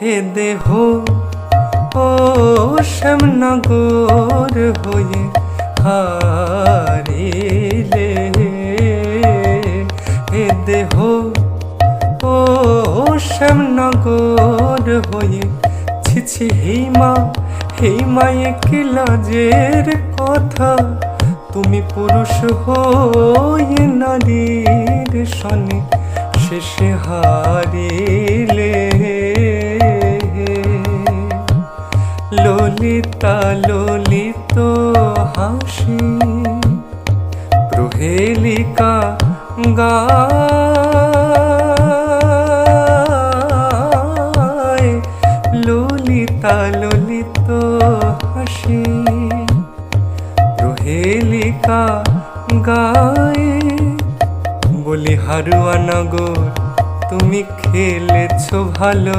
হে দেহ ও শ্যামনগর হয়ে হারিলে, হে দেহ ও শ্যামনগর হয়ে ছিছি হেই মা কি লাজের কথা, তুমি পুরুষ হয়ে নারীর সনে শেষে হারিলে। ললিতা ললিত হাসি প্রহেলিকা গায়, ললিতা ললিত হাসি প্রহেলিকা গায়। বলি হারুয়া নগর তুমি খেলেছো ভালো,